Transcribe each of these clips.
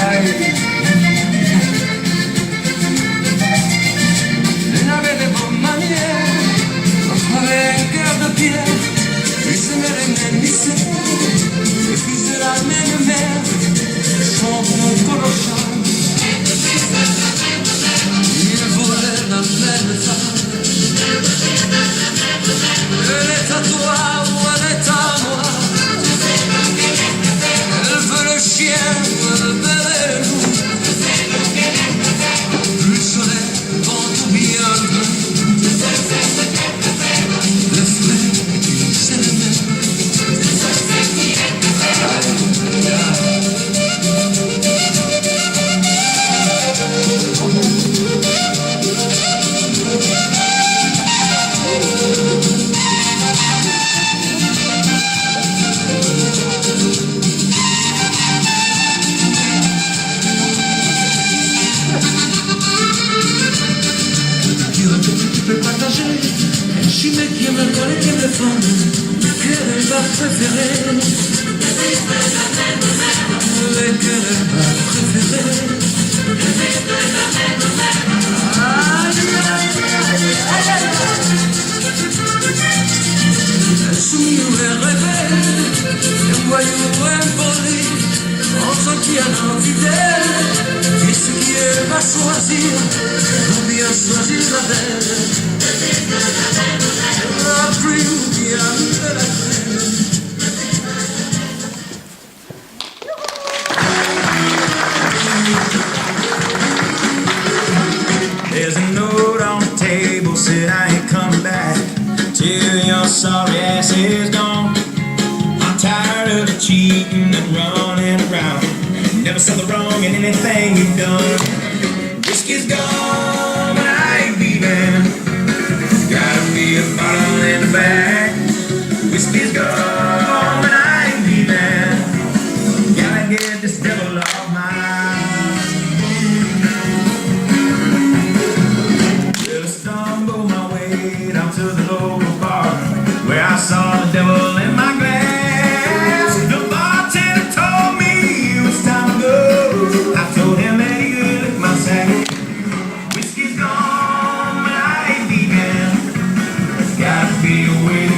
Ay. Elle avait des bonnes manières, on avait un cœur de pierre, ils aimaient les mêmes lycées, les fils de la même mère, chantent mon colochon. Ils voulaient la même femme. Elle est à toi ou elle est à moi. Elle veut le chien, elle veut le loup. Le soleil vent tout bien le frère, c'est le même. Tu peux partager un chimé qui aime l'alcool et qui aime les femmes. Lequel elle va préférer? Lequel elle va préférer? Un soumis ou un rebelle, un voyou ou un poli, entre qui a l'envie d'elle, et ce qui elle va choisir, ou bien choisir la belle. La prime qui a de la crème. There's a note on the table said I ain't coming back till your sorry ass is gone. I'm tired of the cheating and running around. Never saw the wrong in anything you've done. Whiskey's gone, but I ain't leaving. Gotta be a bottle in the back. Whiskey's gone, but I ain't leaving. Gotta get this devil off my to the local bar where I saw the devil in my glass. The bartender told me it was time to go. I told him that he could lick my sack. Whiskey's gone, but I ain't leaving. Gotta be a way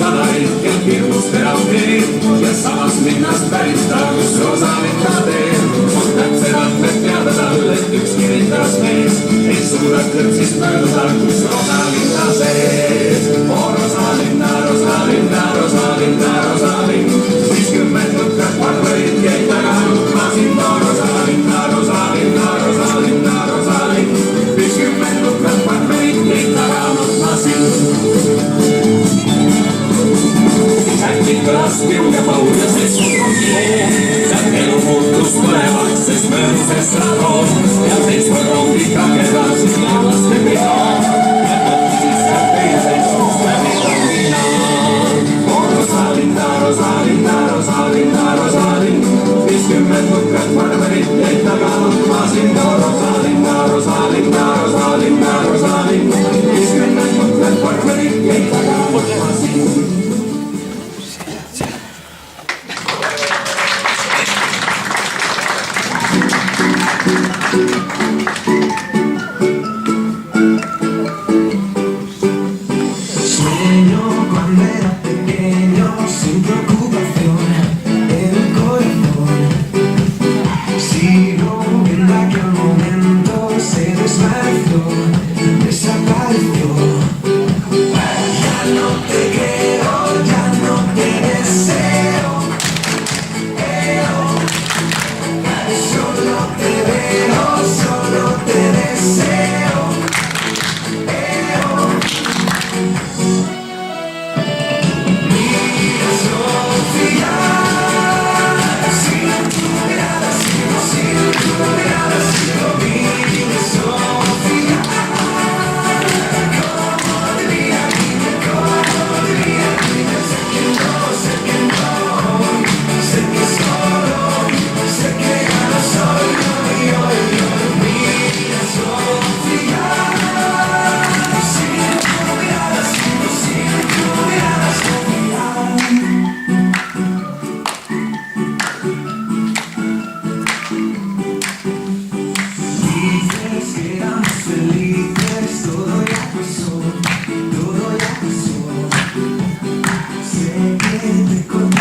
Rosalie, el Virus der Alpin, ja samas minnas bergstagus, Rosalinda del, och nätterna med fjäderdalle, yksiritas mes, ei suuda kõrtsis möödusalgus, Rosalinda sees. Oh Rosalinda, Rosalinda, Rosalinda, Rosalind, 50 nukkad parveid jäi taga, ma sind, oh Rosalinda, Rosalinda, Rosalinda, Rosalind, 50 nukkad parveid jäi taga, ma sind. Äkki kõlas pilge paul ja sest on tee, ja elu muutus põlevaks, sest mööduses radoon ja seitsme rongiga kedasid laulaste pea. Ja mõtlesid seal teises läbi rongi naan. Oh Rosalinda, Rosalinda, Rosalinda, Rosalind, 50 nukkad parveid jäid taga, ma sind, oh Rosalinda, Rosalinda, Rosalinda, Rosalind, 50 nukkad parveid jäid taga, ma sind. Sueño cuando era pequeño, sin preocupación en el corazón. Sigo viendo aquel momento, se desvaneció, desapareció. Ya no te quiero, ya no te deseo. Solo te veo, solo te deseo. Mira Sofía, sin tu mirada sigo, sin tu mirada sigo. Mira Sofía, ¿cómo diría, dime, cómo diría, dime? Sé que no, sé que no, sé que solo, sé que ya no soy yo. Mira Sofía, sin tu mirada sigo, sin tu mirada Sofía. Dices que éramos felices, todo ya pasó, todo ya pasó. Sé que te conté.